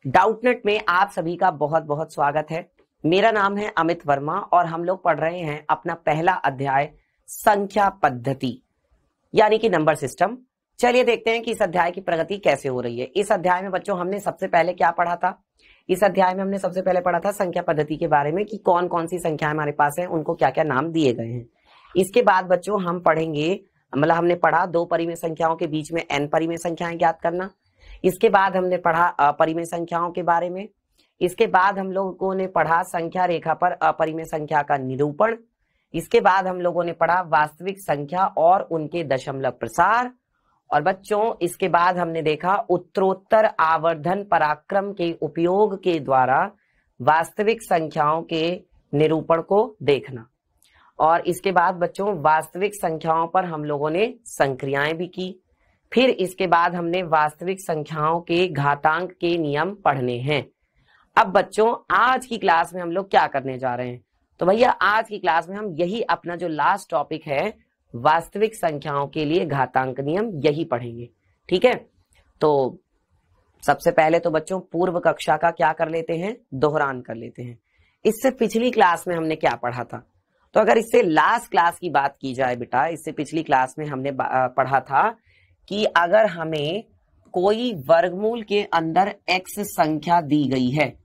Doubtnut में आप सभी का बहुत बहुत स्वागत है। मेरा नाम है अमित वर्मा और हम लोग पढ़ रहे हैं अपना पहला अध्याय संख्या पद्धति यानी कि नंबर सिस्टम। चलिए देखते हैं कि इस अध्याय की प्रगति कैसे हो रही है। इस अध्याय में बच्चों हमने सबसे पहले क्या पढ़ा था? इस अध्याय में हमने सबसे पहले पढ़ा था संख्या पद्धति के बारे में कि कौन कौन सी संख्याएं हमारे पास हैं, उनको क्या क्या नाम दिए गए हैं। इसके बाद बच्चों हम पढ़ेंगे, मतलब हमने पढ़ा दो परिमेय संख्याओं के बीच में n परिमेय संख्याएं ज्ञात करना। इसके बाद हमने पढ़ा अपरिमेय संख्याओं के बारे में। इसके बाद हम लोगों ने पढ़ा संख्या रेखा पर अपरिमेय संख्या का निरूपण। इसके बाद हम लोगों ने पढ़ा वास्तविक संख्या और उनके दशमलव प्रसार। और बच्चों इसके बाद हमने देखा उत्तरोत्तर आवर्धन पराक्रम के उपयोग के द्वारा वास्तविक संख्याओं के निरूपण को देखना। और इसके बाद बच्चों वास्तविक संख्याओं पर हम लोगों ने संक्रियाएं भी की। फिर इसके बाद हमने वास्तविक संख्याओं के घातांक के नियम पढ़ने हैं। अब बच्चों आज की क्लास में हम लोग क्या करने जा रहे हैं? तो भैया आज की क्लास में हम यही अपना जो लास्ट टॉपिक है वास्तविक संख्याओं के लिए घातांक नियम यही पढ़ेंगे। ठीक है, तो सबसे पहले तो बच्चों पूर्व कक्षा का क्या कर लेते हैं, दोहरान कर लेते हैं। इससे पिछली क्लास में हमने क्या पढ़ा था? तो अगर इससे लास्ट क्लास की बात की जाए बेटा, इससे पिछली क्लास में हमने पढ़ा था कि अगर हमें कोई वर्गमूल के अंदर x संख्या दी गई है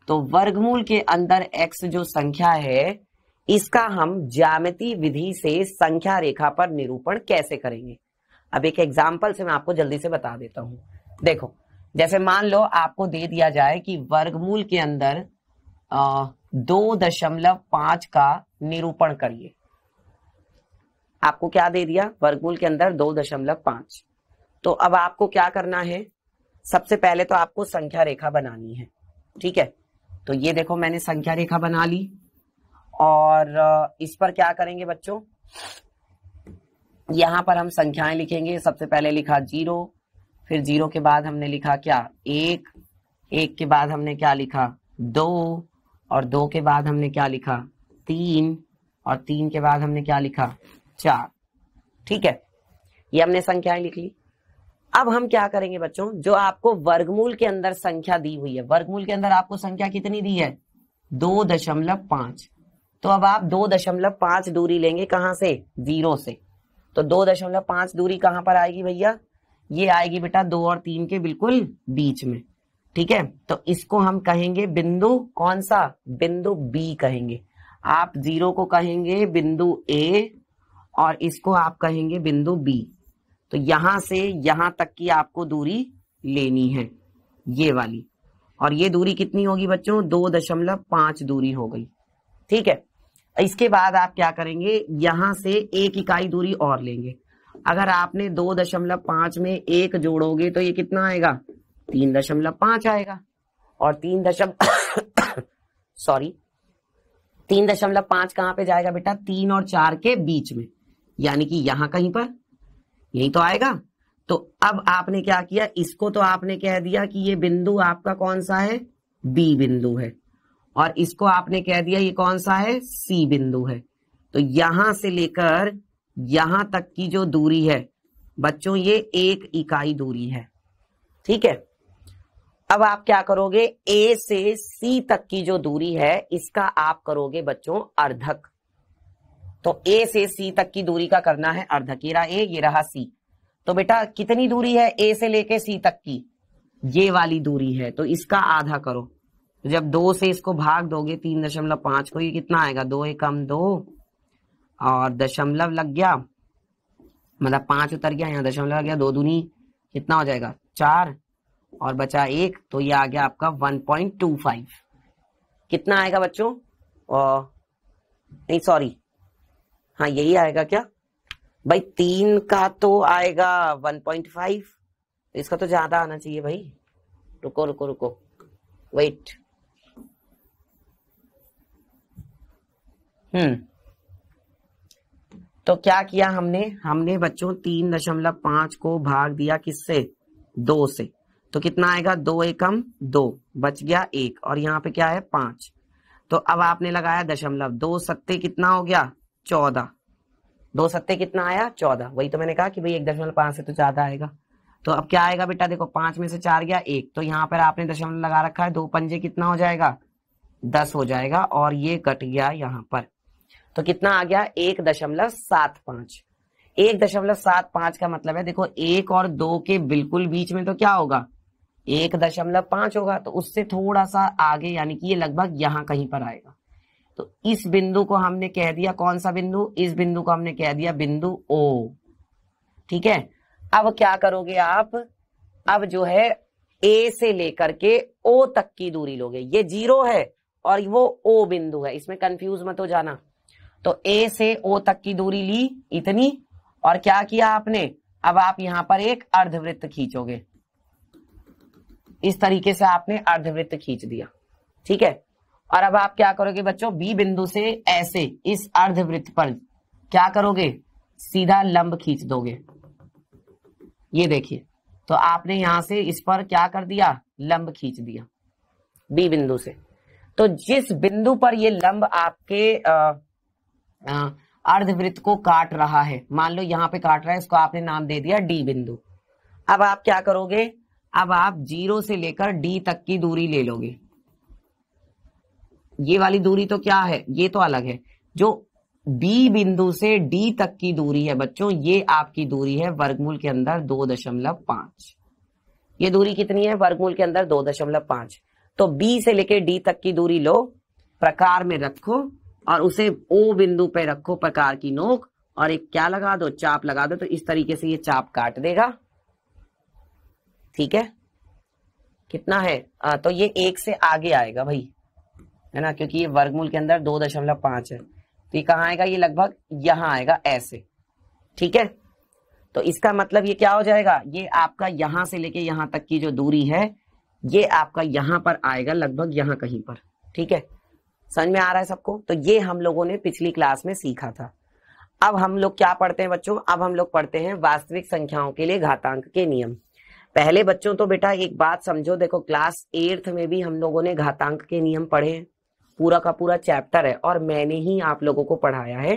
तो वर्गमूल के अंदर x जो संख्या है इसका हम ज्यामितीय विधि से संख्या रेखा पर निरूपण कैसे करेंगे। अब एक एग्जाम्पल से मैं आपको जल्दी से बता देता हूं। देखो, जैसे मान लो आपको दे दिया जाए कि वर्गमूल के अंदर 2.5 का निरूपण करिए। आपको क्या दे दिया? वर्गमूल के अंदर 2.5। तो अब आपको क्या करना है? सबसे पहले तो आपको संख्या रेखा बनानी है। ठीक है, तो ये देखो मैंने संख्या रेखा बना ली और इस पर क्या करेंगे बच्चों, यहां पर हम संख्याएं लिखेंगे। सबसे पहले लिखा 0, फिर 0 के बाद हमने लिखा क्या 1, 1 के बाद हमने क्या लिखा 2, और 2 के बाद हमने क्या लिखा 3, और 3 के बाद हमने क्या लिखा 4। ठीक है, ये हमने संख्याएं लिख ली। अब हम क्या करेंगे बच्चों, जो आपको वर्गमूल के अंदर संख्या दी हुई है, वर्गमूल के अंदर आपको संख्या कितनी दी है 2.5। तो अब आप 2.5 दूरी लेंगे कहां से? 0 से। तो 2.5 दूरी कहां पर आएगी भैया? ये आएगी बेटा 2 और 3 के बिल्कुल बीच में। ठीक है, तो इसको हम कहेंगे बिंदु कौन सा? बिंदु बी कहेंगे। आप 0 को कहेंगे बिंदु ए और इसको आप कहेंगे बिंदु बी। तो यहां से यहां तक की आपको दूरी लेनी है, ये वाली। और ये दूरी कितनी होगी बच्चों? 2.5 दूरी हो गई। ठीक है, इसके बाद आप क्या करेंगे, यहां से 1 इकाई दूरी और लेंगे। अगर आपने 2.5 में 1 जोड़ोगे तो ये कितना आएगा? 3.5 आएगा। और 3.5 कहां पे जाएगा बेटा? 3 और 4 के बीच में, यानी कि यहां कहीं पर, यही तो आएगा। तो अब आपने क्या किया, इसको तो आपने कह दिया कि ये बिंदु आपका कौन सा है? बी बिंदु है। और इसको आपने कह दिया ये कौन सा है? सी बिंदु है। तो यहां से लेकर यहां तक की जो दूरी है बच्चों ये 1 इकाई दूरी है। ठीक है, अब आप क्या करोगे, ए से सी तक की जो दूरी है इसका आप करोगे बच्चों अर्धक। तो ए से सी तक की दूरी का करना है अर्धक। ये रहा ए, ये रहा सी। तो बेटा कितनी दूरी है ए से लेके सी तक की? ये वाली दूरी है, तो इसका आधा करो। जब 2 से इसको भाग दोगे 3.5 को, ये कितना आएगा? 2 एकम 2 और दशमलव लग गया, मतलब 5 उतर गया, यहाँ दशमलव लग गया, 2 दूनी कितना हो जाएगा 4 और बचा 1, तो ये आ गया आपका 1.25। कितना आएगा बच्चों? नहीं सॉरी, हाँ यही आएगा क्या भाई? 3 का तो आएगा 1.5, तो इसका तो ज्यादा आना चाहिए भाई। रुको रुको रुको, वेट। तो क्या किया हमने बच्चों 3.5 को भाग दिया किससे? 2 से। तो कितना आएगा? 2 एकम 2, बच गया 1, और यहाँ पे क्या है 5। तो अब आपने लगाया दशमलव, 2 सत्ते कितना हो गया? 14। 2 सत्ते कितना आया? 14। वही तो मैंने कहा कि भाई 1.5 से तो ज्यादा आएगा। तो अब क्या आएगा बेटा, देखो 5 में से 4 गया 1, तो यहाँ पर आपने दशमलव लगा रखा है, 2 पंजे कितना हो जाएगा 10 हो जाएगा, और ये कट गया यहाँ पर, तो कितना आ गया 1.75। 1.75 का मतलब है देखो 1 और 2 के बिल्कुल बीच में तो क्या होगा 1.5 होगा, तो उससे थोड़ा सा आगे यानी कि ये लगभग यहां कहीं पर आएगा। तो इस बिंदु को हमने कह दिया कौन सा बिंदु, इस बिंदु को हमने कह दिया बिंदु O। ठीक है, अब क्या करोगे आप, अब जो है A से लेकर के O तक की दूरी लोगे, ये 0 है और वो O बिंदु है, इसमें कंफ्यूज मत हो जाना। तो A से O तक की दूरी ली इतनी, और क्या किया आपने, अब आप यहां पर एक अर्धवृत्त खींचोगे, इस तरीके से आपने अर्धवृत्त खींच दिया। ठीक है, और अब आप क्या करोगे बच्चों, B बिंदु से ऐसे इस अर्धवृत्त पर क्या करोगे, सीधा लंब खींच दोगे। ये देखिए, तो आपने यहां से इस पर क्या कर दिया, लंब खींच दिया B बिंदु से। तो जिस बिंदु पर ये लंब आपके अर्धवृत्त को काट रहा है, मान लो यहां पे काट रहा है, इसको आपने नाम दे दिया D बिंदु। अब आप क्या करोगे, अब आप 0 से लेकर D तक की दूरी ले लोगे। ये वाली दूरी तो क्या है, ये तो अलग है। जो B बिंदु से D तक की दूरी है बच्चों, ये आपकी दूरी है वर्गमूल के अंदर 2.5। ये दूरी कितनी है, वर्गमूल के अंदर 2.5। तो B से लेकर D तक की दूरी लो, प्रकार में रखो और उसे O बिंदु पे रखो प्रकार की नोक, और एक क्या लगा दो, चाप लगा दो। तो इस तरीके से ये चाप काट देगा। ठीक है, कितना है, तो ये 1 से आगे आएगा भाई, है ना, क्योंकि ये वर्गमूल के अंदर 2.5 है, तो ये कहाँ आएगा, ये लगभग यहां आएगा ऐसे। ठीक है, तो इसका मतलब ये क्या हो जाएगा, ये आपका यहां से लेके यहां तक की जो दूरी है, ये आपका यहां पर आएगा लगभग यहां कहीं पर। ठीक है, समझ में आ रहा है सबको। तो ये हम लोगों ने पिछली क्लास में सीखा था। अब हम लोग क्या पढ़ते हैं बच्चों, अब हम लोग पढ़ते हैं वास्तविक संख्याओं के लिए घातांक के नियम। पहले बच्चों तो बेटा एक बात समझो, देखो क्लास 8th में भी हम लोगों ने घातांक के नियम पढ़े हैं, पूरा का पूरा चैप्टर है, और मैंने ही आप लोगों को पढ़ाया है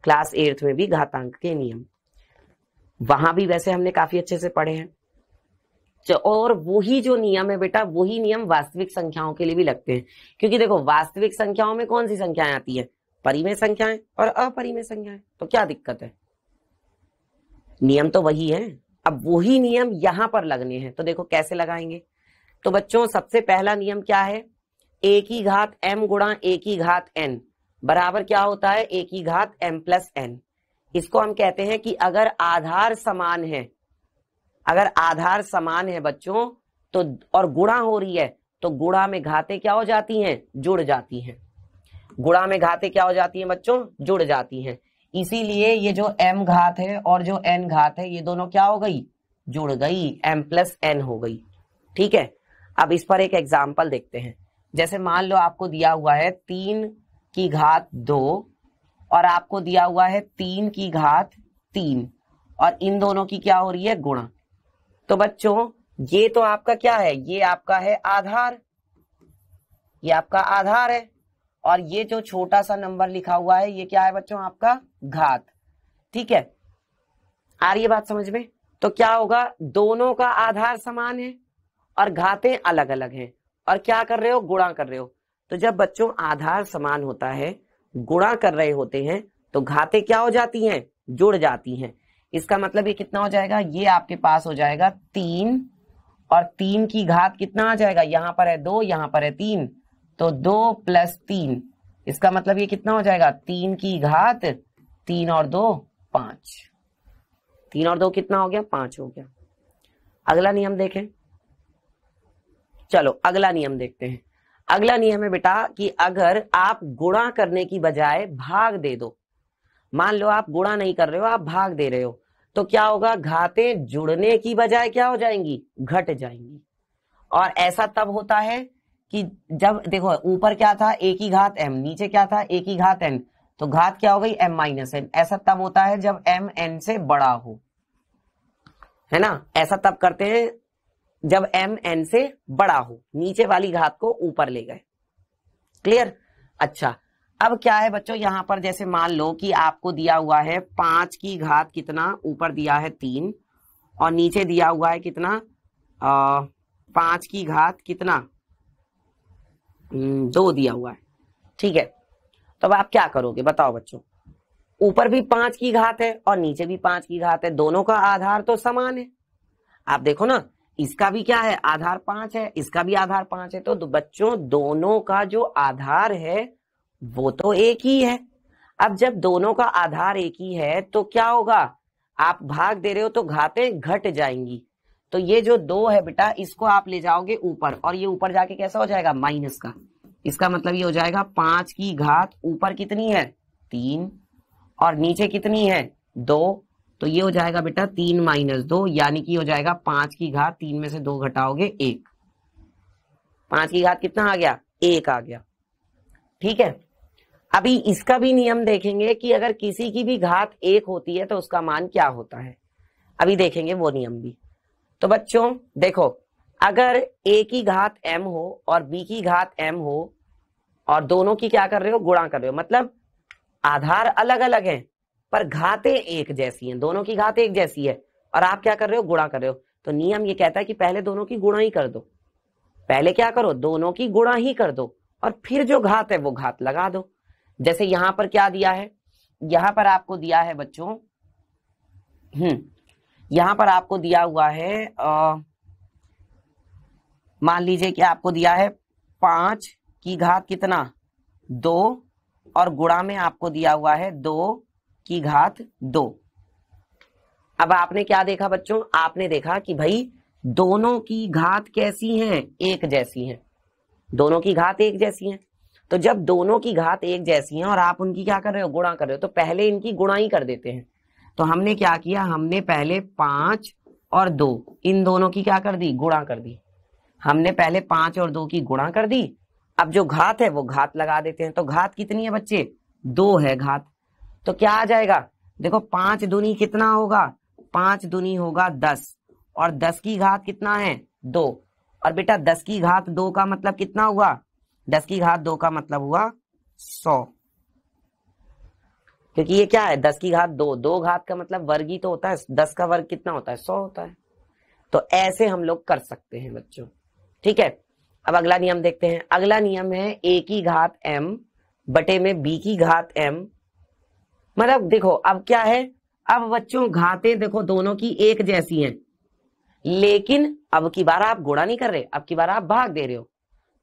क्लास 8th में भी घातांक के नियम। वहां भी वैसे हमने काफी अच्छे से पढ़े हैं। और वही जो नियम है बेटा, वही नियम वास्तविक संख्याओं के लिए भी लगते हैं, क्योंकि देखो वास्तविक संख्याओं में कौन सी संख्याएं आती है, परिमेय संख्याएं और अपरिमेय संख्याएं। तो क्या दिक्कत है, नियम तो वही है। अब वही नियम यहां पर लगने हैं, तो देखो कैसे लगाएंगे। तो बच्चों सबसे पहला नियम क्या है, a की घात m गुणा a की घात n बराबर क्या होता है, a की घात m प्लस n। इसको हम कहते हैं कि अगर आधार समान है, अगर आधार समान है बच्चों, तो और गुणा हो रही है, तो गुणा में घातें क्या हो जाती हैं, जुड़ जाती हैं। गुणा में घातें क्या हो जाती हैं बच्चों, जुड़ जाती हैं। इसीलिए ये जो m घात है और जो n घात है, ये दोनों क्या हो गई, जुड़ गई, m प्लस n हो गई। ठीक है, अब इस पर एक एग्जाम्पल देखते हैं। जैसे मान लो आपको दिया हुआ है 3 की घात 2 और आपको दिया हुआ है 3 की घात 3, और इन दोनों की क्या हो रही है, गुणा। तो बच्चों ये तो आपका क्या है, ये आपका है आधार, ये आपका आधार है, और ये जो छोटा सा नंबर लिखा हुआ है, ये क्या है बच्चों, आपका घात। ठीक है, आ रही है बात समझ में। तो क्या होगा, दोनों का आधार समान है और घातें अलग अलग हैं, और क्या कर रहे हो, गुणा कर रहे हो। तो जब बच्चों आधार समान होता है, गुणा कर रहे होते हैं, तो घातें क्या हो जाती हैं, जुड़ जाती हैं। इसका मतलब ये कितना हो जाएगा, ये आपके पास हो जाएगा 3, और 3 की घात कितना आ जाएगा, यहां पर है 2, यहां पर है 3, तो 2 प्लस 3, इसका मतलब ये कितना हो जाएगा, 3 की घात 3 और 2 5, 3 और 2 कितना हो गया, 5 हो गया। अगला नियम देखें, चलो अगला नियम देखते हैं। अगला नियम है बेटा कि अगर आप गुणा करने की बजाय भाग दे दो, मान लो आप गुणा नहीं कर रहे हो, आप भाग दे रहे हो, तो क्या होगा, घातें जुड़ने की बजाय क्या हो जाएंगी, घट जाएंगी। और ऐसा तब होता है कि जब देखो ऊपर क्या था, a की घात m, नीचे क्या था, a की घात n, तो घात क्या हो गई, m माइनस n। ऐसा तब होता है जब m n से बड़ा हो, है ना। ऐसा तब करते हैं जब m n से बड़ा हो, नीचे वाली घात को ऊपर ले गए। क्लियर। अच्छा, अब क्या है बच्चों, यहां पर जैसे मान लो कि आपको दिया हुआ है 5 की घात कितना, ऊपर दिया है 3, और नीचे दिया हुआ है कितना 5 की घात कितना 2 दिया हुआ है। ठीक है, तो अब आप क्या करोगे बताओ बच्चों। ऊपर भी 5 की घात है और नीचे भी 5 की घात है, दोनों का आधार तो समान है। आप देखो ना, इसका भी क्या है आधार 5 है, इसका भी आधार 5 है, तो बच्चों दोनों का जो आधार है वो तो एक ही है। अब जब दोनों का आधार एक ही है तो क्या होगा, आप भाग दे रहे हो तो घातें घट जाएंगी। तो ये जो 2 है बेटा इसको आप ले जाओगे ऊपर, और ये ऊपर जाके कैसा हो जाएगा माइनस का। इसका मतलब ये हो जाएगा 5 की घात ऊपर कितनी है 3 और नीचे कितनी है 2, तो ये हो जाएगा बेटा 3 माइनस 2, यानी कि हो जाएगा 5 की घात 3 में से 2 घटाओगे 1। 5 की घात कितना आ गया 1 आ गया। ठीक है, अभी इसका भी नियम देखेंगे कि अगर किसी की भी घात 1 होती है तो उसका मान क्या होता है, अभी देखेंगे वो नियम भी। तो बच्चों देखो, अगर a की घात m हो और b की घात m हो और दोनों की क्या कर रहे हो गुणा कर रहे हो, मतलब आधार अलग अलग हैं पर घातें एक जैसी हैं, दोनों की घात एक जैसी है और आप क्या कर रहे हो गुणा कर रहे हो। तो नियम ये कहता है कि पहले दोनों की गुणा ही कर दो, पहले क्या करो दोनों की गुणा ही कर दो और फिर जो घात है वो घात लगा दो। जैसे यहां पर क्या दिया है, यहां पर आपको दिया है बच्चों यहां पर आपको दिया हुआ है मान लीजिए कि आपको दिया है 5 की घात कितना 2 और गुणा में आपको दिया हुआ है 2 की घात 2। अब आपने क्या देखा बच्चों, आपने देखा कि भाई दोनों की घात कैसी हैं एक जैसी हैं, दोनों की घात एक जैसी हैं। तो जब दोनों की घात एक जैसी हैं और आप उनकी क्या कर रहे हो गुणा कर रहे हो, तो पहले इनकी गुणा ही कर देते हैं। तो हमने क्या किया, हमने पहले 5 और 2 इन दोनों की क्या कर दी गुणा कर दी, हमने पहले 5 और 2 की गुणा कर दी। अब जो घात है वो घात लगा देते हैं। तो घात कितनी है बच्चे 2 है घात, तो क्या आ जाएगा देखो 5 दूनी कितना होगा 5 दूनी होगा 10 और 10 की घात कितना है 2, और बेटा 10 की घात 2 का मतलब कितना हुआ 10 की घात 2 का मतलब हुआ 100, क्योंकि ये क्या है 10 की घात 2, 2 घात का मतलब वर्ग ही तो होता है, 10 का वर्ग कितना होता है 100 होता है। तो ऐसे हम लोग कर सकते हैं बच्चों। ठीक है, अब अगला नियम देखते हैं। अगला नियम है a की घात m बटे में b की घात m, मतलब देखो अब क्या है, अब बच्चों घातें देखो दोनों की एक जैसी हैं, लेकिन अब की बार आप गुणा नहीं कर रहे, अब की बार आप भाग दे रहे हो।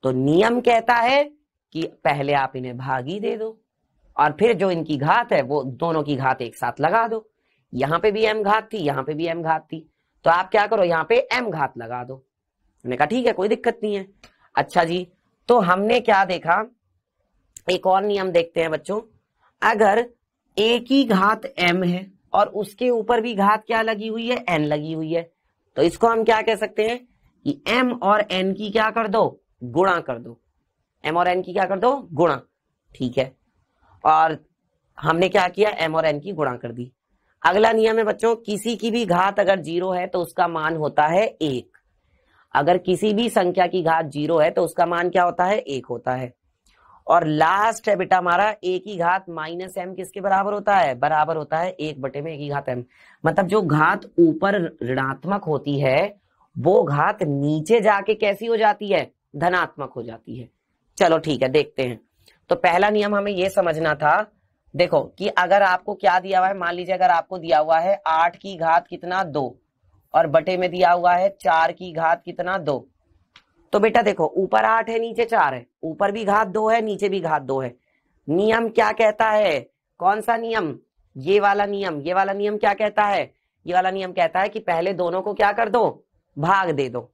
तो नियम कहता है कि पहले आप इन्हें भाग ही दे दो और फिर जो इनकी घात है वो दोनों की घात एक साथ लगा दो। यहां पे भी m घात थी, यहां पे भी m घात थी, तो आप क्या करो यहाँ पे m घात लगा दो। हमने कहा ठीक है कोई दिक्कत नहीं है। अच्छा जी, तो हमने क्या देखा, एक और नियम देखते हैं बच्चों। अगर a की घात m है और उसके ऊपर भी घात क्या लगी हुई है n लगी हुई है, तो इसको हम क्या कह सकते हैं कि m और n की क्या कर दो गुणा कर दो, m और n की क्या कर दो गुणा। ठीक है, और हमने क्या किया m और n की गुणा कर दी। अगला नियम है बच्चों, किसी की भी घात अगर 0 है तो उसका मान होता है 1। अगर किसी भी संख्या की घात 0 है तो उसका मान क्या होता है 1 होता है। और लास्ट है बेटा हमारा a की घात माइनस m किसके बराबर होता है, बराबर होता है 1 बटे में a की घात m। मतलब जो घात ऊपर ऋणात्मक होती है वो घात नीचे जाके कैसी हो जाती है धनात्मक हो जाती है। चलो ठीक है देखते हैं। तो पहला नियम हमें ये समझना था, देखो कि अगर आपको क्या दिया हुआ है, मान लीजिए अगर आपको दिया हुआ है 8 की घात कितना 2 और बटे में दिया हुआ है 4 की घात कितना 2, तो बेटा देखो ऊपर 8 है नीचे 4 है, ऊपर भी घात 2 है नीचे भी घात 2 है। नियम क्या कहता है, कौन सा नियम, ये वाला नियम, ये वाला नियम क्या कहता है, ये वाला नियम कहता है कि पहले दोनों को क्या कर दो भाग दे दो,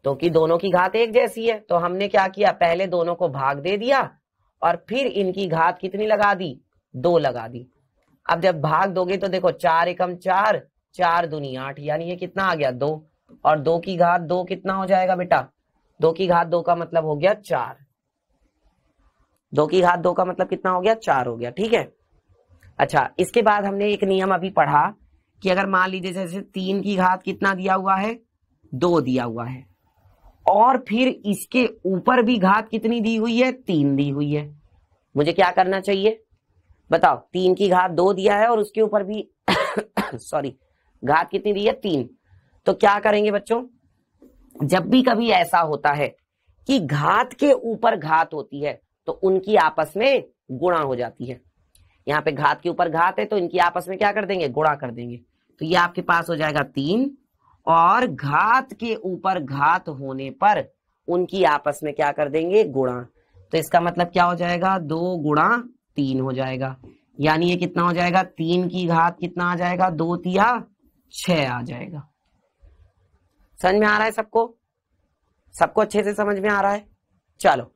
तो कि दोनों की घात एक जैसी है। तो हमने क्या किया पहले दोनों को भाग दे दिया और फिर इनकी घात कितनी लगा दी 2 लगा दी। अब जब भाग दोगे तो देखो 4 एकम 4, 4 दूनी 8, यानी ये कितना आ गया 2, और 2 की घात 2 कितना हो जाएगा बेटा 2 की घात 2 का मतलब हो गया 4, 2 की घात 2 का मतलब कितना हो गया 4 हो गया। ठीक है, अच्छा इसके बाद हमने एक नियम अभी पढ़ा कि अगर मान लीजिए जैसे 3 की घात कितना दिया हुआ है 2 दिया हुआ है और फिर इसके ऊपर भी घात कितनी दी हुई है 3 दी हुई है, मुझे क्या करना चाहिए बताओ। 3 की घात 2 दिया है और उसके ऊपर भी सॉरी घात कितनी दी है 3, तो क्या करेंगे बच्चों, जब भी कभी ऐसा होता है कि घात के ऊपर घात होती है तो उनकी आपस में गुणा हो जाती है। यहाँ पे घात के ऊपर घात है तो इनकी आपस में क्या कर देंगे, गुणा कर देंगे। तो ये आपके पास हो जाएगा 3, और घात के ऊपर घात होने पर उनकी आपस में क्या कर देंगे, गुणा। तो इसका मतलब क्या हो जाएगा, 2 गुणा 3 हो जाएगा। यानी ये कितना हो जाएगा, 3 की घात कितना आ जाएगा, 2 तिया 6 आ जाएगा। समझ में आ रहा है सबको? सबको अच्छे से समझ में आ रहा है? चलो,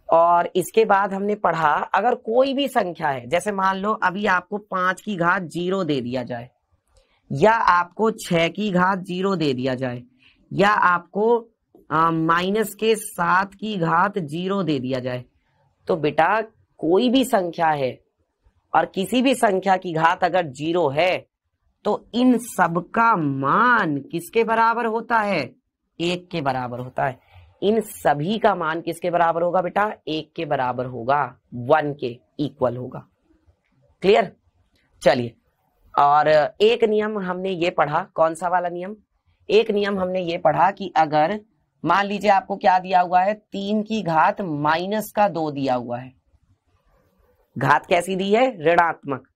और इसके बाद हमने पढ़ा अगर कोई भी संख्या है, जैसे मान लो अभी आपको 5 की घात 0 दे दिया जाए, या आपको 6 की घात 0 दे दिया जाए, या आपको माइनस के 7 की घात 0 दे दिया जाए, तो बेटा कोई भी संख्या है और किसी भी संख्या की घात अगर 0 है तो इन सब का मान किसके बराबर होता है, 1 के बराबर होता है। इन सभी का मान किसके बराबर होगा बेटा, 1 के बराबर होगा, 1 के इक्वल होगा। क्लियर? चलिए, और एक नियम हमने ये पढ़ा, कौन सा वाला नियम, एक नियम हमने ये पढ़ा कि अगर मान लीजिए आपको क्या दिया हुआ है, 3 की घात -2 दिया हुआ है, घात कैसी दी है, ऋणात्मक,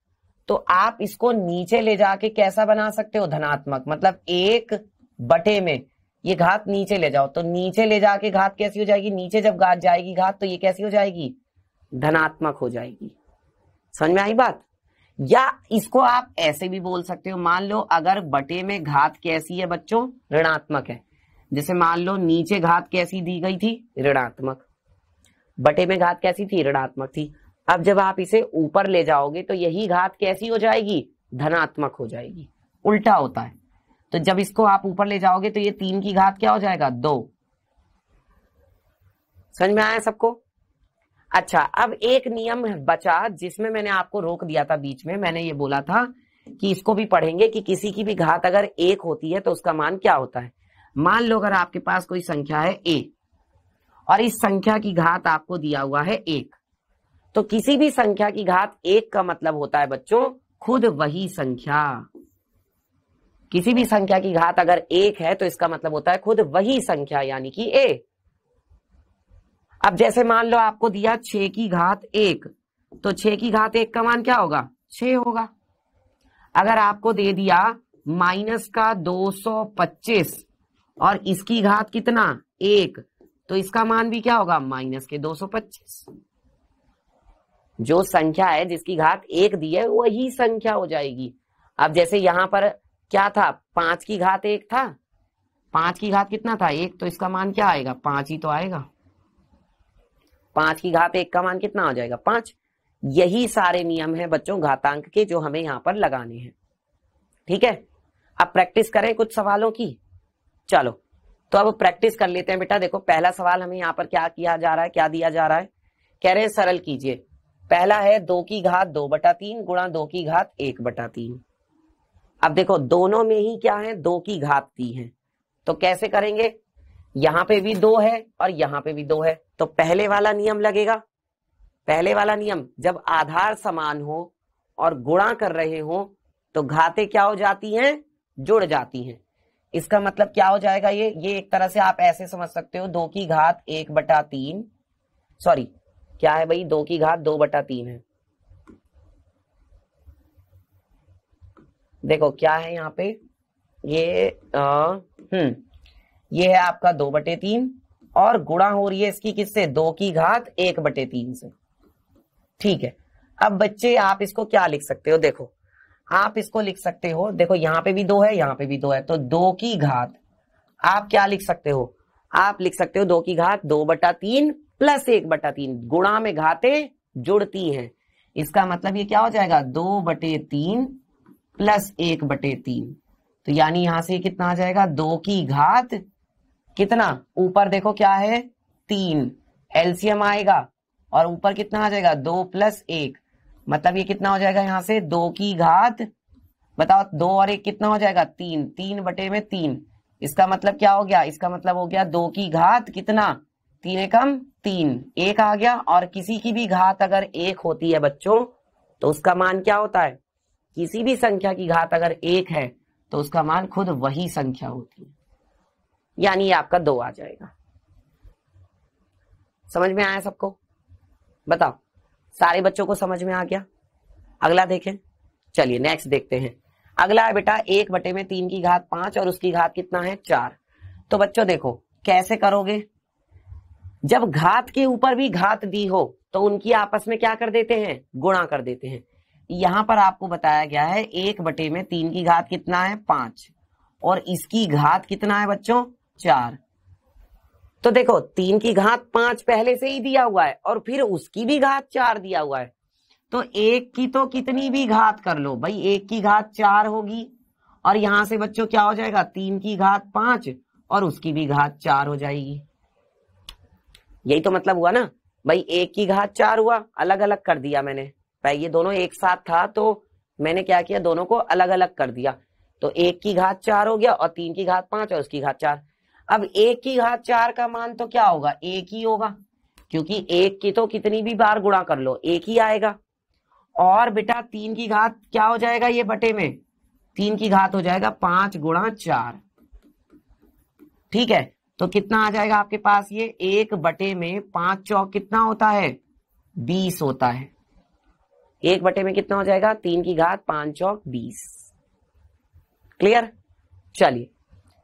तो आप इसको नीचे ले जाके कैसा बना सकते हो, धनात्मक। मतलब 1 बटे में ये घात नीचे ले जाओ, तो नीचे ले जाके घात कैसी हो जाएगी, नीचे जब घात जाएगी घात तो ये कैसी हो जाएगी, धनात्मक हो जाएगी। समझ में आई बात? या इसको आप ऐसे भी बोल सकते हो, मान लो अगर बटे में घात कैसी है बच्चों, ऋणात्मक है। जैसे मान लो नीचे घात कैसी दी गई थी, ऋणात्मक, बटे में घात कैसी थी, ऋणात्मक थी। अब जब आप इसे ऊपर ले जाओगे तो यही घात कैसी हो जाएगी, धनात्मक हो जाएगी। उल्टा होता है। तो जब इसको आप ऊपर ले जाओगे तो ये 3 की घात क्या हो जाएगा, 2। समझ में आया सबको? अच्छा, अब एक नियम बचा जिसमें मैंने आपको रोक दिया था बीच में, मैंने ये बोला था कि इसको भी पढ़ेंगे कि किसी की भी घात अगर 1 होती है तो उसका मान क्या होता है। मान लो अगर आपके पास कोई संख्या है a और इस संख्या की घात आपको दिया हुआ है 1, तो किसी भी संख्या की घात 1 का मतलब होता है बच्चों खुद वही संख्या। किसी भी संख्या की घात अगर 1 है तो इसका मतलब होता है खुद वही संख्या, यानी कि a। अब जैसे मान लो आपको दिया 6 की घात 1, तो 6 की घात 1 का मान क्या होगा, 6 होगा। अगर आपको दे दिया -225 और इसकी घात कितना, 1, तो इसका मान भी क्या होगा, -225। जो संख्या है जिसकी घात 1 दी है वही संख्या हो जाएगी। अब जैसे यहां पर क्या था, 5 की घात 1 था, 5 की घात कितना था, 1, तो इसका मान क्या आएगा, 5 ही तो आएगा। 5 की घात 1 का मान कितना हो जाएगा, 5। यही सारे नियम हैं बच्चों घातांक के जो हमें यहां पर लगाने हैं। ठीक है, अब प्रैक्टिस करें कुछ सवालों की। चलो, तो अब प्रैक्टिस कर लेते हैं बेटा। देखो पहला सवाल हमें यहाँ पर क्या किया जा रहा है, क्या दिया जा रहा है, कह रहे हैं सरल कीजिए। पहला है 2 की घात 2/3 गुणा 2 की घात 1/3। अब देखो दोनों में ही क्या है, 2 की घात दी है, तो कैसे करेंगे, यहां पे भी 2 है और यहां पे भी 2 है, तो पहले वाला नियम लगेगा। पहले वाला नियम, जब आधार समान हो और गुणा कर रहे हो तो घातें क्या हो जाती हैं, जुड़ जाती हैं। इसका मतलब क्या हो जाएगा, ये एक तरह से आप ऐसे समझ सकते हो, 2 की घात 1/3, सॉरी क्या है भाई, 2 की घात 2/3 है। देखो क्या है यहाँ पे, ये है आपका 2/3 और गुणा हो रही है इसकी किससे, 2 की घात 1/3 से। ठीक है, अब बच्चे आप इसको क्या लिख सकते हो, देखो आप इसको लिख सकते हो, देखो यहाँ पे भी 2 है, यहाँ पे भी 2 है, तो 2 की घात आप क्या लिख सकते हो, आप लिख सकते हो 2 की घात 2/3 + 1/3। गुणा में घातें जुड़ती हैं, इसका मतलब ये क्या हो जाएगा, 2/3 + 1/3। तो यानी यहां से कितना आ जाएगा, 2 की घात कितना, ऊपर देखो क्या है 3, एलसीएम आएगा और ऊपर कितना आ जाएगा 2 + 1, मतलब ये कितना हो जाएगा, यहां से 2 की घात, बताओ 2 और 1 कितना हो जाएगा, 3, 3/3। इसका मतलब क्या हो गया, इसका मतलब हो गया 2 की घात कितना, 3 एकम 3, 1 आ गया। और किसी की भी घात अगर 1 होती है बच्चों तो उसका मान क्या होता है, किसी भी संख्या की घात अगर 1 है तो उसका मान खुद वही संख्या होती है, यानी ये आपका 2 आ जाएगा। समझ में आया सबको? बताओ, सारे बच्चों को समझ में आ गया? अगला देखें। चलिए नेक्स्ट देखते हैं। अगला है बेटा 1/3 और उसकी घात कितना है 4। तो बच्चों देखो कैसे करोगे, जब घात के ऊपर भी घात दी हो तो उनकी आपस में क्या कर देते हैं, गुणा कर देते हैं। यहां पर आपको बताया गया है 1/3 कितना है 5 और इसकी घात कितना है बच्चों 4। तो देखो 3 पहले से ही दिया हुआ है और फिर उसकी भी घात 4 दिया हुआ है, तो 1 की तो कितनी भी घात कर लो भाई, 1 की घात 4 होगी और यहां से बच्चों क्या हो जाएगा 3 और उसकी भी घात 4 हो जाएगी। यही तो मतलब हुआ ना भाई, 1 की घात 4 हुआ, अलग अलग कर दिया मैंने भाई, ये दोनों एक साथ था तो मैंने क्या किया, दोनों को अलग अलग कर दिया। तो 1 की घात 4 हो गया और 3 और उसकी घात 4। अब 1 की घात 4 का मान तो क्या होगा, 1 ही होगा, क्योंकि 1 की तो कितनी भी बार गुणा कर लो 1 ही आएगा। और बेटा 3 की घात क्या हो जाएगा, ये बटे में 3 की घात हो जाएगा 5 × 4। ठीक है, तो कितना आ जाएगा आपके पास, ये 1/5 चौक कितना होता है 20 होता है। 1 में कितना हो जाएगा 3 की घात 5 चौक 20। क्लियर? चलिए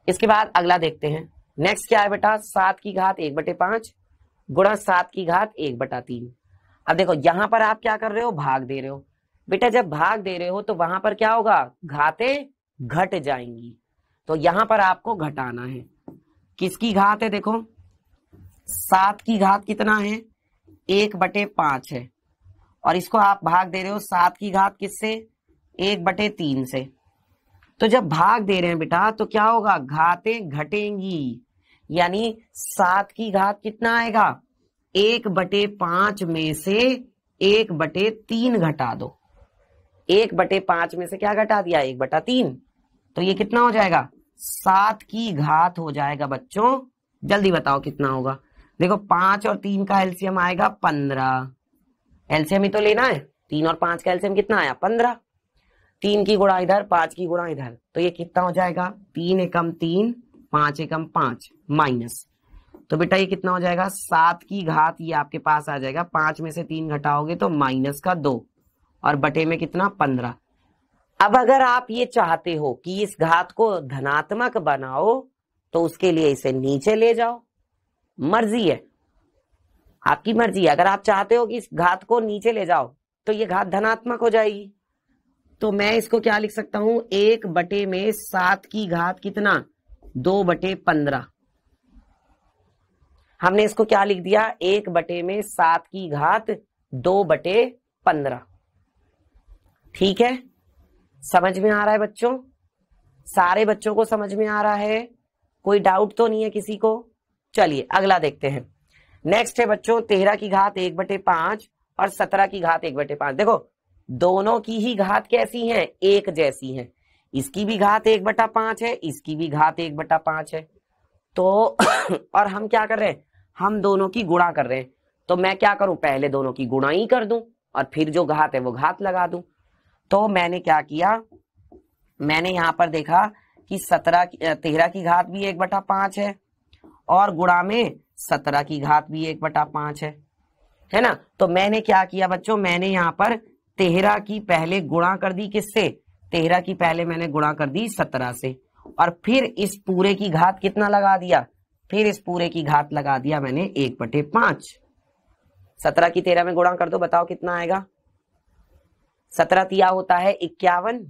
इसके बाद अगला देखते हैं। नेक्स्ट क्या है बेटा 7 की घात 1/5 गुणा 7 की घात 1/3। अब देखो यहां पर आप क्या कर रहे हो, भाग दे रहे हो। बेटा जब भाग दे रहे हो तो वहां पर क्या होगा, घातें घट जाएंगी, तो यहां पर आपको घटाना है। किसकी घात है, देखो 7 की घात कितना है 1/5 है और इसको आप भाग दे रहे हो 7 की घात किससे 1/3 से। तो जब भाग दे रहे हैं बेटा तो क्या होगा, घातें घटेंगी, यानी 7 की घात कितना आएगा 1/5 में से 1/3 घटा दो। 1/5 में से क्या घटा दिया 1/3, तो ये कितना हो जाएगा 7 की घात हो जाएगा बच्चों। जल्दी बताओ कितना होगा, देखो 5 और 3 का एलसीएम आएगा 15, एलसीएम ही तो लेना है, 3 और 5 का एलसीएम कितना आया 15, 3 की गुणा इधर 5 की गुणा इधर, तो ये कितना हो जाएगा 3 एकम 3 5 एकम 5 माइनस, तो बेटा ये कितना हो जाएगा 7 की घात ये आपके पास आ जाएगा, 5 में से 3 घटाओगे तो -2 और बटे में कितना 15। अब अगर आप ये चाहते हो कि इस घात को धनात्मक बनाओ तो उसके लिए इसे नीचे ले जाओ, मर्जी है, आपकी मर्जी है। अगर आप चाहते हो कि इस घात को नीचे ले जाओ तो ये घात धनात्मक हो जाएगी, तो मैं इसको क्या लिख सकता हूं 1/7 की घात कितना 2/15। हमने इसको क्या लिख दिया 1/7 की घात 2/15। ठीक है, समझ में आ रहा है बच्चों, सारे बच्चों को समझ में आ रहा है, कोई डाउट तो नहीं है किसी को? चलिए अगला देखते हैं। नेक्स्ट है बच्चों 13 की घात 1/5 और 17 की घात 1/5। देखो दोनों की ही घात कैसी है, एक जैसी है, इसकी भी घात 1/5 है, इसकी भी घात 1/5 है, तो और हम क्या कर रहे हैं, हम दोनों की गुणा कर रहे हैं, तो मैं क्या करूं पहले दोनों की गुणा ही कर दूं और फिर जो घात है वो घात लगा दूं। तो मैंने क्या किया, मैंने यहां पर देखा कि 13 की घात भी 1/5 है और गुणा में 17 की घात भी 1/5 है ना। तो मैंने क्या किया बच्चों, मैंने यहाँ पर 13 की पहले गुणा कर दी किससे, 13 की पहले मैंने गुणा कर दी 17 से और फिर इस पूरे की घात कितना लगा दिया, फिर इस पूरे की घात लगा दिया मैंने 1/5। 17 की 13 में गुणा कर दो, बताओ कितना आएगा, 17 तिया होता है 51,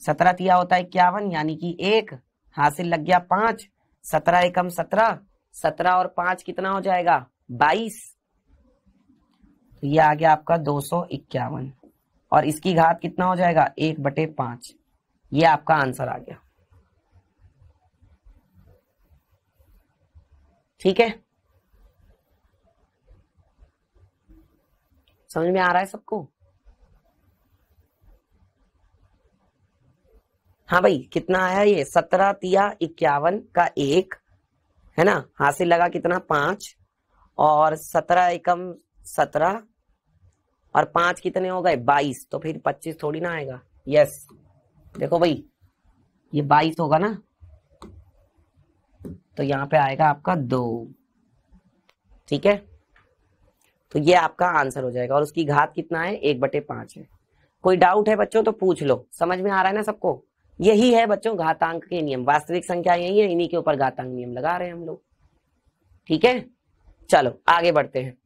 17 तिया होता है 51 यानी कि 1 हासिल लग गया 5, 17 एकम 17, 17 और 5 कितना हो जाएगा 22, तो ये आ गया आपका 251 और इसकी घात कितना हो जाएगा 1/5। ये आपका आंसर आ गया। ठीक है, समझ में आ रहा है सबको? हाँ भाई कितना आया ये 17 तिया 51 का 1 है ना, हासिल लगा कितना 5 और 17 एकम 17 और 5 कितने हो गए 22, तो फिर 25 थोड़ी ना आएगा। यस देखो भाई, ये 22 होगा ना, तो यहां पे आएगा आपका 2। ठीक है, तो ये आपका आंसर हो जाएगा। और उसकी घात कितना है, 1/5 है। कोई डाउट है बच्चों तो पूछ लो, समझ में आ रहा है ना सबको। यही है बच्चों घातांक के नियम, वास्तविक संख्या यही है, इन्हीं के ऊपर घातांक नियम लगा रहे हैं हम लोग। ठीक है, चलो आगे बढ़ते हैं।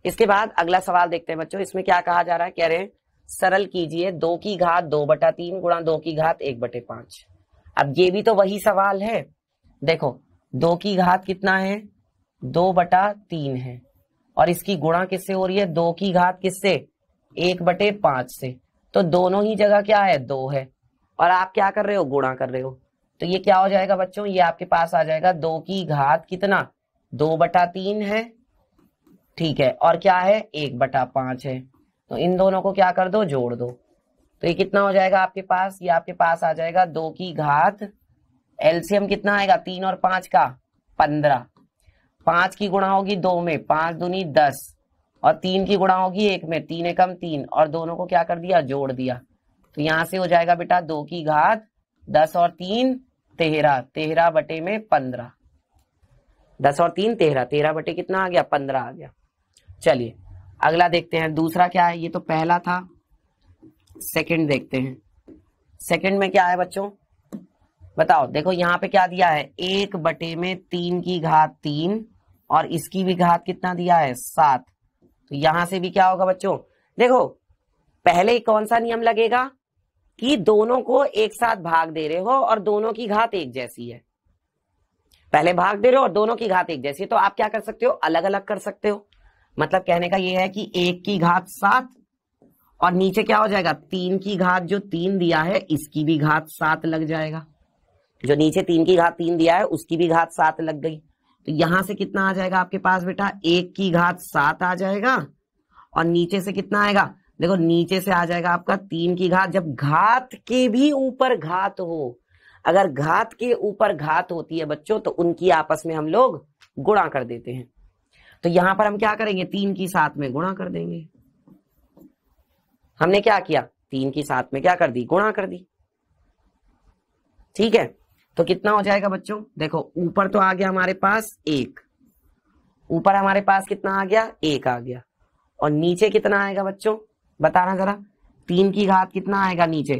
इसके बाद अगला सवाल देखते हैं बच्चों। इसमें क्या कहा जा रहा है, कह रहे हैं सरल कीजिए 2 की घात 2/3 गुणा 2 की घात 1/5। अब ये भी तो वही सवाल है। देखो 2 की घात कितना है, 2/3 है, और इसकी गुणा किससे हो रही है, 2 की घात किससे, 1/5 से। तो दोनों ही जगह क्या है, 2 है, और आप क्या कर रहे हो, गुणा कर रहे हो। तो ये क्या हो जाएगा बच्चों, ये आपके पास आ जाएगा 2 की घात कितना, 2/3 है। ठीक है, और क्या है, 1/5 है। तो इन दोनों को क्या कर दो, जोड़ दो। तो ये कितना हो जाएगा आपके पास, ये आपके पास आ जाएगा 2 की घात, एलसीएम कितना आएगा, 3 और 5 का 15। 5 की गुणा होगी 2 में, 5 दूनी 10, और 3 की गुणा होगी 1 में, 3 एकम 3, और दोनों को क्या कर दिया, जोड़ दिया। तो यहां से हो जाएगा बेटा 2 की घात 10 और 3 13, 13/15। 10 और 3 13, 13 बटे कितना आ गया, 15 आ गया। चलिए अगला देखते हैं, दूसरा क्या है, ये तो पहला था। सेकंड देखते हैं, सेकंड में क्या है बच्चों, बताओ। देखो यहाँ पे क्या दिया है, 1/3 की घात 3, और इसकी भी घात कितना दिया है, 7। तो यहां से भी क्या होगा बच्चों, देखो पहले कौन सा नियम लगेगा कि दोनों को एक साथ भाग दे रहे हो और दोनों की घात एक जैसी है। पहले भाग दे रहे हो और दोनों की घात एक जैसी है, तो आप क्या कर सकते हो, अलग अलग कर सकते हो। मतलब कहने का ये है कि 1 की घात 7, और नीचे क्या हो जाएगा, 3 की घात जो 3 दिया है इसकी भी घात 7 लग जाएगा। जो नीचे 3 की घात 3 दिया है उसकी भी घात 7 लग गई। तो यहां से कितना आ जाएगा आपके पास बेटा, 1 की घात 7 आ जाएगा, और नीचे से कितना आएगा, देखो नीचे से आ जाएगा आपका 3 की घात। जब घात के भी ऊपर घात हो, अगर घात के ऊपर घात होती है बच्चों, तो उनकी आपस में हम लोग गुणा कर देते हैं। तो यहां पर हम क्या करेंगे, 3 की 7 में गुणा कर देंगे। हमने क्या किया, 3 की 7 में क्या कर दी, गुणा कर दी। ठीक है, तो कितना हो जाएगा बच्चों, देखो ऊपर तो आ गया हमारे पास 1, ऊपर हमारे पास कितना आ गया, 1 आ गया, और नीचे कितना आएगा बच्चों, बताना जरा। 3 की घात कितना आएगा नीचे,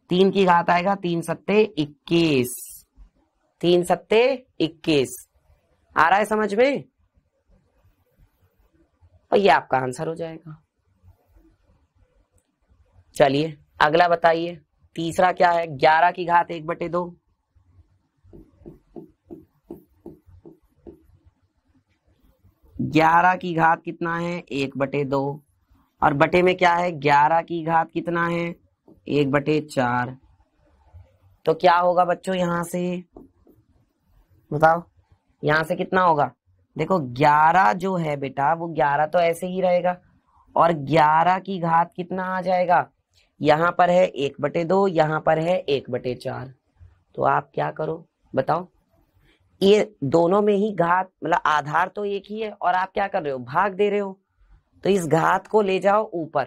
3 की घात आएगा 3 सत्ते 21, 3 सत्ते 21। आ रहा है समझ में, और ये आपका आंसर हो जाएगा। चलिए अगला बताइए, तीसरा क्या है, 11 की घात 1/2। 11 की घात कितना है, 1/2, और बटे में क्या है, 11 की घात कितना है, 1/4। तो क्या होगा बच्चों, यहां से बताओ, यहां से कितना होगा, देखो 11 जो है बेटा वो 11 तो ऐसे ही रहेगा, और 11 की घात कितना आ जाएगा, यहां पर है 1/2, यहां पर है 1/4। तो आप क्या करो बताओ, ये दोनों में ही घात मतलब आधार तो एक ही है, और आप क्या कर रहे हो, भाग दे रहे हो। तो इस घात को ले जाओ ऊपर,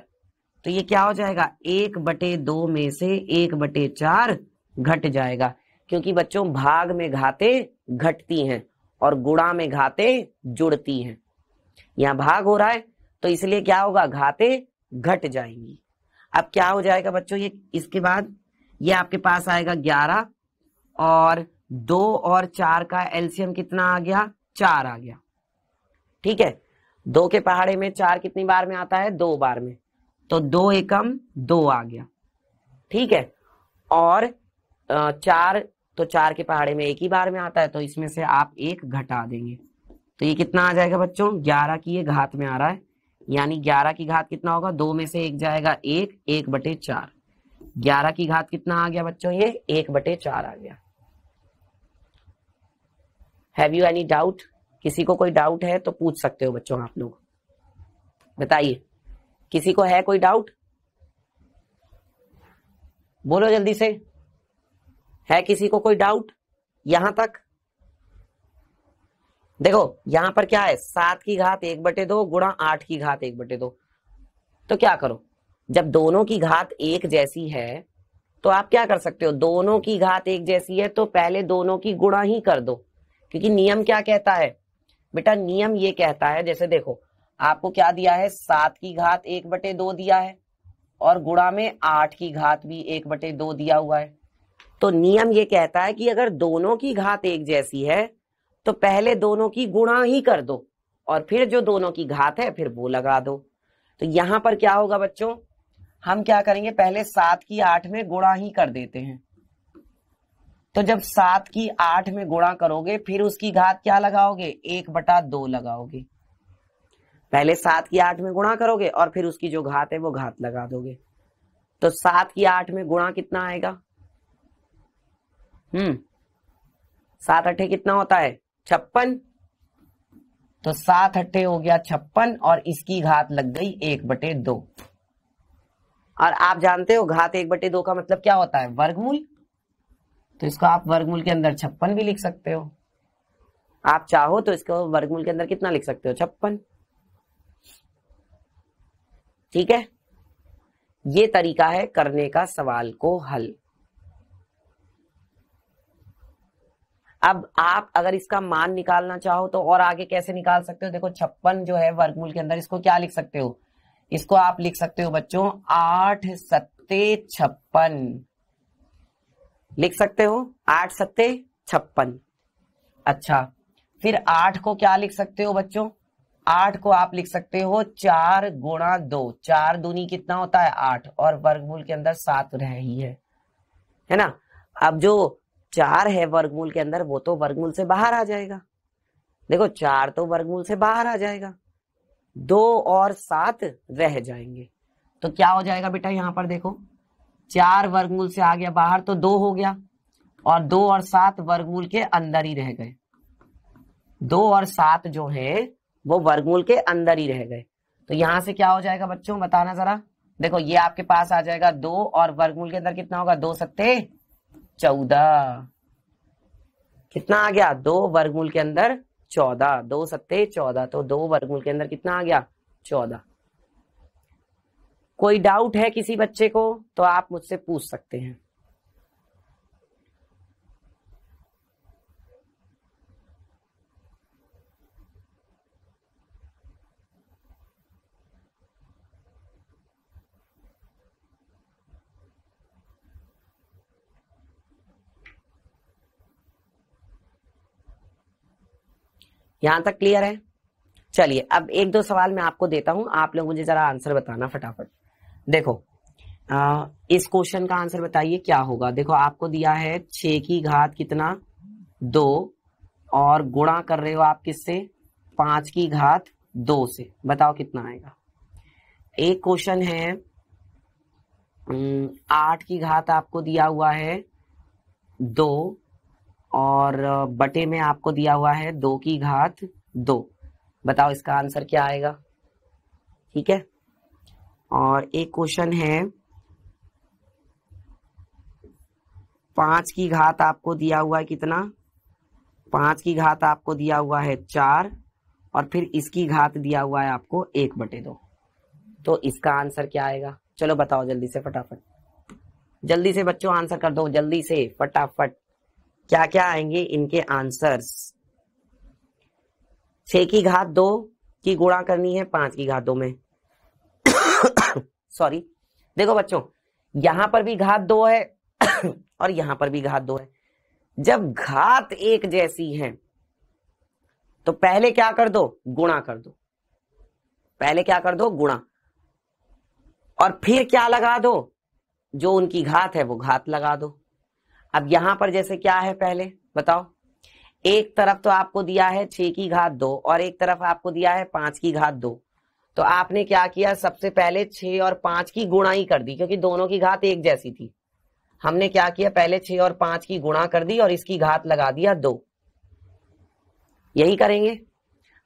तो ये क्या हो जाएगा, 1/2 में से 1/4 घट जाएगा, क्योंकि बच्चों भाग में घातें घटती हैं और गुणा में घातें जुड़ती हैं। यहाँ भाग हो रहा है तो इसलिए क्या होगा, घातें घट जाएंगी। अब क्या हो जाएगा बच्चों, ये इसके बाद ये आपके पास आएगा 11, और 2 और 4 का एलसीएम कितना आ गया, 4 आ गया। ठीक है, 2 के पहाड़े में 4 कितनी बार में आता है, 2 बार में, तो 2 एकम 2 आ गया। ठीक है, और 4, तो 4 के पहाड़े में एक ही बार में आता है, तो इसमें से आप 1 घटा देंगे। तो ये कितना आ जाएगा बच्चों, 11 की ये घात में आ रहा है, यानी 11 की घात कितना होगा, 2 में से 1 जाएगा 1, 1/4। 11 की घात कितना आ गया बच्चों, ये 1/4 आ गया। हैव यू एनी डाउट, किसी को कोई डाउट है तो पूछ सकते हो बच्चों, आप लोग बताइए, किसी को है कोई डाउट, बोलो जल्दी से, है किसी को कोई डाउट यहां तक। देखो यहां पर क्या है, 7 की घात 1/2 गुणा 8 की घात 1/2। तो क्या करो, जब दोनों की घात एक जैसी है तो आप क्या कर सकते हो, दोनों की घात एक जैसी है तो पहले दोनों की गुणा ही कर दो, क्योंकि नियम क्या कहता है बेटा, नियम ये कहता है, जैसे देखो आपको क्या दिया है, 7 की घात 1/2 दिया है और गुणा में 8 की घात भी 1/2 दिया हुआ है। तो नियम ये कहता है कि अगर दोनों की घात एक जैसी है तो पहले दोनों की गुणा ही कर दो और फिर जो दोनों की घात है फिर वो लगा दो। तो यहां पर क्या होगा बच्चों, हम क्या करेंगे, पहले 7 की 8 में गुणा ही कर देते हैं। तो जब 7 की 8 में गुणा करोगे फिर उसकी घात क्या लगाओगे, 1/2 लगाओगे। पहले 7 की 8 में गुणा करोगे और फिर उसकी जो घात है वो घात लगा दोगे। तो 7 की 8 में गुणा कितना आएगा, 7 अट्ठे कितना होता है, 56। तो 7 अट्ठे हो गया 56 और इसकी घात लग गई 1/2। और आप जानते हो घात 1/2 का मतलब क्या होता है, वर्गमूल। तो इसको आप वर्गमूल के अंदर 56 भी लिख सकते हो। आप चाहो तो इसको वर्गमूल के अंदर कितना लिख सकते हो, 56। ठीक है, ये तरीका है करने का सवाल को हल। अब आप अगर इसका मान निकालना चाहो तो और आगे कैसे निकाल सकते हो, देखो 56 जो है वर्गमूल के अंदर, इसको क्या लिख सकते हो, इसको आप लिख सकते हो बच्चों 8 सत्ते 56 लिख सकते हो, 8 सत्ते 56। अच्छा, फिर 8 को क्या लिख सकते हो बच्चों, 8 को आप लिख सकते हो 4 गुणा 2, 4 दूनी कितना होता है 8 और वर्गमूल के अंदर 7 रह ही है ना। अब जो 4 है वर्गमूल के अंदर वो तो वर्गमूल से बाहर आ जाएगा, देखो 4 तो वर्गमूल से बाहर आ जाएगा, 2 और 7 रह जाएंगे। तो क्या हो जाएगा बेटा, यहां पर देखो 4 वर्गमूल से आ गया बाहर तो 2 हो गया और 2 और 7 वर्गमूल के अंदर ही रह गए, 2 और 7 जो है वो वर्गमूल के अंदर ही रह गए। तो यहां से क्या हो जाएगा बच्चों, बताना जरा, देखो ये आपके पास आ जाएगा 2 और वर्गमूल के अंदर कितना होगा, 2 सत्ते 14, कितना आ गया, 2 वर्गमूल के अंदर 14, 2 सत्ते 14, तो 2 वर्गमूल के अंदर कितना आ गया, 14। कोई डाउट है किसी बच्चे को तो आप मुझसे पूछ सकते हैं। यहां तक क्लियर है। चलिए अब 1-2 सवाल मैं आपको देता हूं, आप लोग मुझे जरा आंसर बताना फटाफट। देखो इस क्वेश्चन का आंसर बताइए क्या होगा। देखो आपको दिया है 6 की घात कितना 2 और गुणा कर रहे हो आप किससे, 5 की घात 2 से, बताओ कितना आएगा। एक क्वेश्चन है 8 की घात आपको दिया हुआ है 2 और बटे में आपको दिया हुआ है 2 की घात 2, बताओ इसका आंसर क्या आएगा। ठीक है, और एक क्वेश्चन है 5 की घात आपको दिया हुआ है कितना, 5 की घात आपको दिया हुआ है 4 और फिर इसकी घात दिया हुआ है आपको 1/2, तो इसका आंसर क्या आएगा। चलो बताओ जल्दी से फटाफट, जल्दी से बच्चों आंसर कर दो जल्दी से फटाफट, क्या क्या आएंगे इनके आंसर्स। 6 की घात 2 की गुणा करनी है 5 की घात 2 में सॉरी, देखो बच्चों यहां पर भी घात 2 है और यहां पर भी घात 2 है। जब घात एक जैसी है तो पहले क्या कर दो, गुणा कर दो, पहले क्या कर दो, गुणा, और फिर क्या लगा दो, जो उनकी घात है वो घात लगा दो। अब यहां पर जैसे क्या है पहले बताओ, एक तरफ तो आपको दिया है 6 की घात 2 और एक तरफ आपको दिया है 5 की घात 2, तो आपने क्या किया, सबसे पहले 6 और 5 की गुणा ही कर दी, क्योंकि दोनों की घात एक जैसी थी। हमने क्या किया, पहले 6 और 5 की गुणा कर दी और इसकी घात लगा दिया 2, यही करेंगे।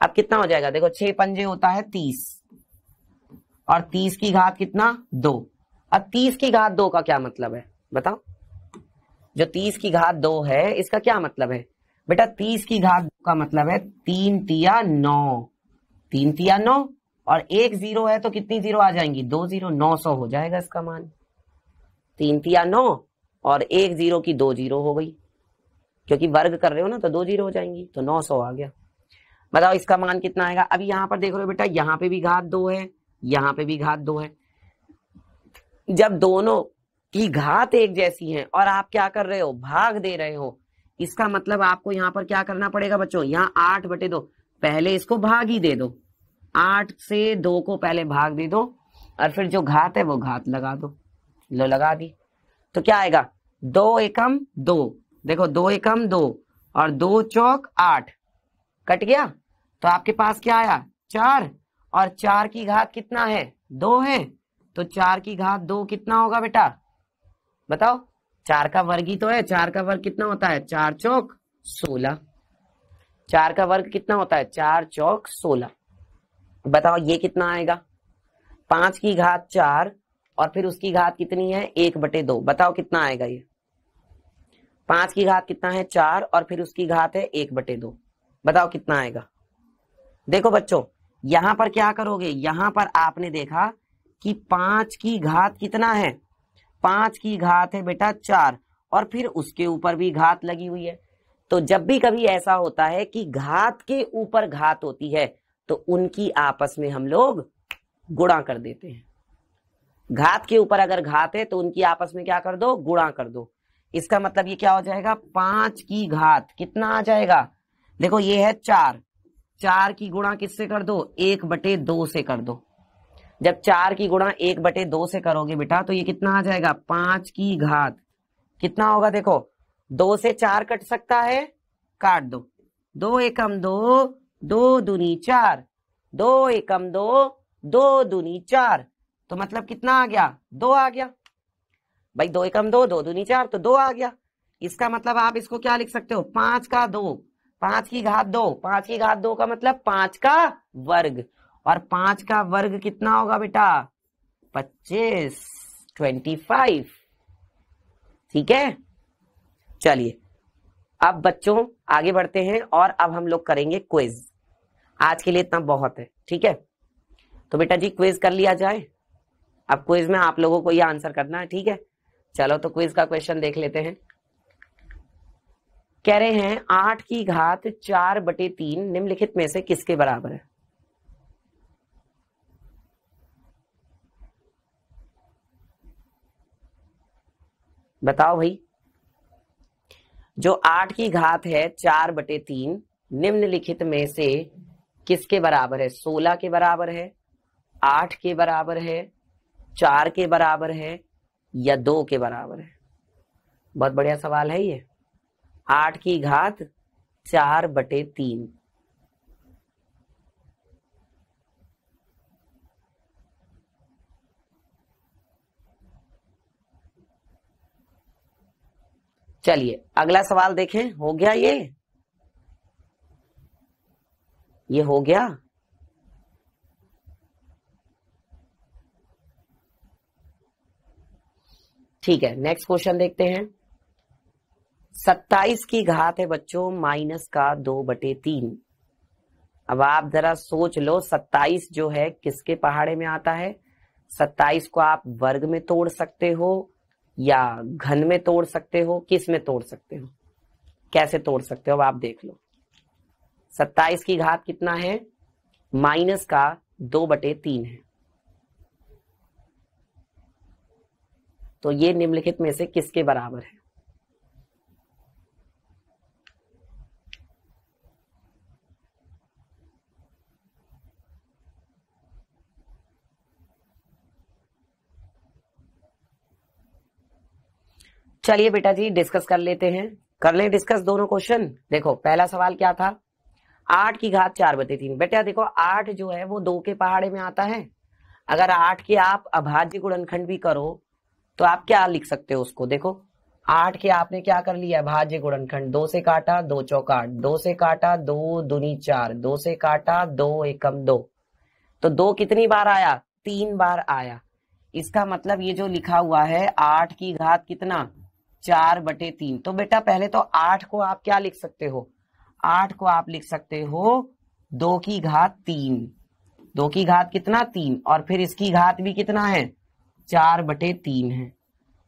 अब कितना हो जाएगा, देखो 6 पंजे होता है 30 और 30 की घात कितना 2। अब 30 की घात 2 का क्या मतलब है बताओ, जो 30 की घात 2 है इसका क्या मतलब है बेटा, 30 की घात 2 का मतलब है 3 तिया 9, 3 तिया 9 और एक 0 है तो कितनी 0 आ जाएंगी, 2 0, 900 हो जाएगा इसका मान। 3 तिया 9 और 1 0 की 2 0 हो गई, क्योंकि वर्ग कर रहे हो ना तो 2 0 हो जाएंगी, तो 900 आ गया। बताओ इसका मान कितना आएगा। अभी यहाँ पर देख रहे हो बेटा, यहाँ पे भी घात 2 है, यहाँ पे भी घात 2 है। जब दोनों की घात एक जैसी है और आप क्या कर रहे हो, भाग दे रहे हो, इसका मतलब आपको यहाँ पर क्या करना पड़ेगा बच्चों, यहाँ 8/2, पहले इसको भाग ही दे दो, 8 से 2 को पहले भाग दे दो और फिर जो घात है वो घात लगा दो। लो लगा दी, तो क्या आएगा, 2 एकम 2, देखो 2 एकम 2 और 2 चौक 8, कट गया। तो आपके पास क्या आया, 4, और 4 की घात कितना है, 2 है, तो 4 की घात 2 कितना होगा बेटा, बताओ। 4 का वर्ग ही तो है, 4 का वर्ग कितना होता है, 4 चौक 16। 4 का वर्ग कितना होता है, 4 चौक 16। बताओ ये कितना आएगा, 5 की घात 4 और फिर उसकी घात कितनी है, 1/2। बताओ कितना आएगा ये, 5 की घात कितना है, 4 और फिर उसकी घात है 1/2। बताओ कितना आएगा। देखो बच्चों यहां पर क्या करोगे, यहां पर आपने देखा कि 5 की घात कितना है, 5 की घात है बेटा 4 और फिर उसके ऊपर भी घात लगी हुई है। तो जब भी कभी ऐसा होता है कि घात के ऊपर घात होती है तो उनकी आपस में हम लोग गुणा कर देते हैं। घात के ऊपर अगर घात है तो उनकी आपस में क्या कर दो, गुणा कर दो। इसका मतलब ये क्या हो जाएगा, 5 की घात कितना आ जाएगा, देखो ये है 4, 4 की गुणा किससे कर दो, 1/2 से कर दो। जब 4 की गुणा 1/2 से करोगे बेटा तो ये कितना आ जाएगा, 5 की घात कितना होगा, देखो 2 से 4 कट सकता है, काट दो, 2 एकम 2, 2 दूनी 4, 2 एकम 2, 2 दूनी 4, तो मतलब कितना आ गया, 2 आ गया भाई, 2 एकम 2, 2 दूनी 4, तो 2 आ गया। इसका मतलब आप इसको क्या लिख सकते हो, 5 का 2, 5 की घात 2, 5 की घात 2 का मतलब 5 का वर्ग, और 5 का वर्ग कितना होगा बेटा, 25, 25। ठीक है, चलिए अब बच्चों आगे बढ़ते हैं और अब हम लोग करेंगे क्विज। आज के लिए इतना बहुत है, ठीक है। तो बेटा जी क्विज कर लिया जाए। अब क्विज में आप लोगों को ये आंसर करना है, ठीक है। चलो तो क्विज का क्वेश्चन देख लेते हैं। कह रहे हैं 8 की घात 4/3 निम्नलिखित में से किसके बराबर है। बताओ भाई, जो 8 की घात है 4/3 निम्नलिखित में से किसके बराबर है, 16 के बराबर है, 8 के बराबर है, 4 के बराबर है या 2 के बराबर है। बहुत बढ़िया सवाल है ये। 8 की घात 4/3, चलिए अगला सवाल देखें। हो गया ये हो गया। ठीक है, नेक्स्ट क्वेश्चन देखते हैं। 27 की घात है बच्चों -2/3। अब आप जरा सोच लो, 27 जो है किसके पहाड़े में आता है। 27 को आप वर्ग में तोड़ सकते हो या घन में तोड़ सकते हो, किस में तोड़ सकते हो, कैसे तोड़ सकते हो अब आप देख लो। 27 की घात कितना है, -2/3 है। तो ये निम्नलिखित में से किसके बराबर है। चलिए बेटा जी डिस्कस कर लेते हैं, कर लें डिस्कस दोनों क्वेश्चन। देखो पहला सवाल क्या था, 8 की घात 4/3। बेटा देखो 8 जो है वो 2 के पहाड़े में आता है। अगर 8 के आप अभाज्य गुणनखंड भी करो तो आप क्या लिख सकते हो उसको, देखो 8 के आपने क्या कर लिया, भाज्य गुणनखंड, 2 से काटा 2 चौक 8, 2 से काटा 2 दूनी 4, 2 से काटा 2 एकम 2, तो 2 कितनी बार आया, 3 बार आया। इसका मतलब ये जो लिखा हुआ है 8 की घात कितना, 4/3। तो बेटा पहले तो 8 को आप क्या लिख सकते हो, 8 को आप लिख सकते हो 2 की घात 3, 2 की घात कितना 3, और फिर इसकी घात भी कितना है 4/3 है।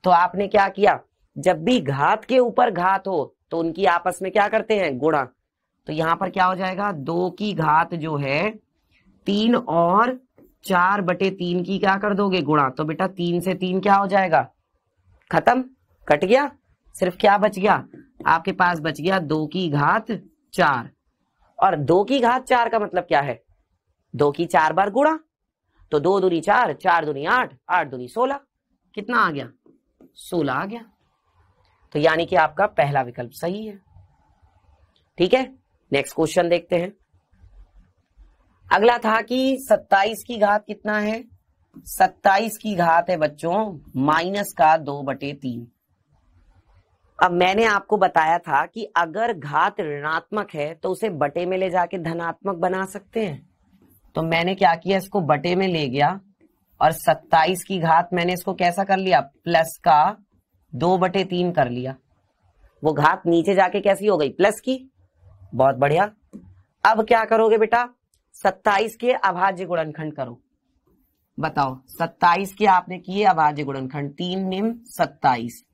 तो आपने क्या किया, जब भी घात के ऊपर घात हो तो उनकी आपस में क्या करते हैं, गुणा। तो यहां पर क्या हो जाएगा, 2 की घात जो है 3 और 4/3 की क्या कर दोगे, गुणा। तो बेटा 3 से 3 क्या हो जाएगा, खत्म, कट गया। सिर्फ क्या बच गया आपके पास, बच गया 2 की घात 4। और 2 की घात 4 का मतलब क्या है, 2 की 4 बार गुणा। तो 2 दूनी 4, 4 दूनी 8, 8 दूनी 16, कितना आ गया, 16 आ गया। तो यानी कि आपका पहला विकल्प सही है। ठीक है, नेक्स्ट क्वेश्चन देखते हैं। अगला था कि 27 की घात कितना है, 27 की घात है बच्चों -2/3। अब मैंने आपको बताया था कि अगर घात ऋणात्मक है तो उसे बटे में ले जाके धनात्मक बना सकते हैं। तो मैंने क्या किया, इसको बटे में ले गया और 27 की घात मैंने इसको कैसा कर लिया, प्लस का 2/3 कर लिया। वो घात नीचे जाके कैसी हो गई, प्लस की। बहुत बढ़िया। अब क्या करोगे बेटा, 27 के अभाज्य गुणनखंड करो। बताओ 27 के आपने किए अभाज्य गुणनखंड, 3 निम 27,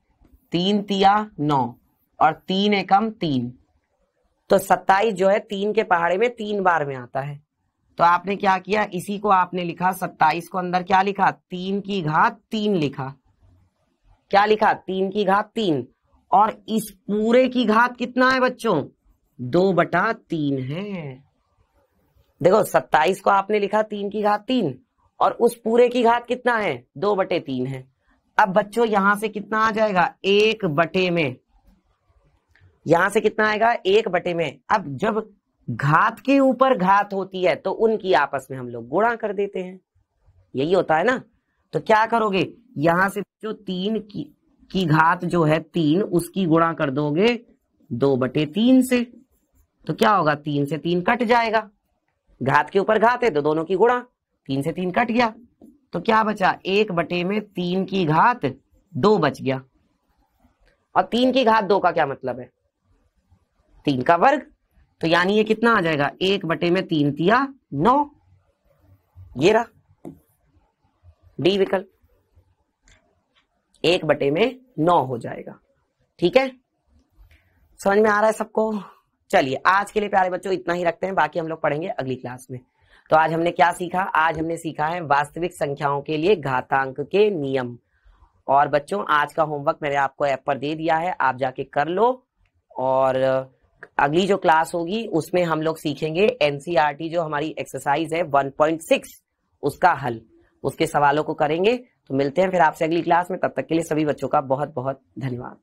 3 तिया 9 और 3 एकम 3। तो 27 जो है 3 के पहाड़े में 3 बार में आता है। तो आपने क्या किया, इसी को आपने लिखा 27 को अंदर क्या लिखा, 3 की घात 3 लिखा। क्या लिखा, 3 की घात 3। और इस पूरे की घात कितना है बच्चों, 2/3 है। देखो 27 को आपने लिखा 3 की घात 3 और उस पूरे की घात कितना है, 2/3 है। अब बच्चों यहां से कितना आ जाएगा, 1 में, यहां से कितना आएगा, 1 में। अब जब घात के ऊपर घात होती है तो उनकी आपस में हम लोग गुणा कर देते हैं, यही होता है ना। तो क्या करोगे, यहां से जो 3 की घात जो है 3, उसकी गुणा कर दोगे 2/3 से। तो क्या होगा, 3 से 3 कट जाएगा, घात के ऊपर घात है तो दोनों की गुणा, 3 से 3 कट गया। तो क्या बचा, 1/3 की घात 2 बच गया। और 3 की घात 2 का क्या मतलब है, 3 का वर्ग। तो यानी ये कितना आ जाएगा, 1/3 तिया 9। ये रहा डी विकल्प, 1/9 हो जाएगा। ठीक है, समझ में आ रहा है सबको। चलिए आज के लिए प्यारे बच्चों इतना ही रखते हैं, बाकी हम लोग पढ़ेंगे अगली क्लास में। तो आज हमने क्या सीखा, आज हमने सीखा है वास्तविक संख्याओं के लिए घातांक के नियम। और बच्चों आज का होमवर्क मैंने आपको ऐप पर दे दिया है, आप जाके कर लो। और अगली जो क्लास होगी उसमें हम लोग सीखेंगे एनसीईआरटी जो हमारी एक्सरसाइज है 1.6 उसका हल, उसके सवालों को करेंगे। तो मिलते हैं फिर आपसे अगली क्लास में, तब तक के लिए सभी बच्चों का बहुत बहुत धन्यवाद।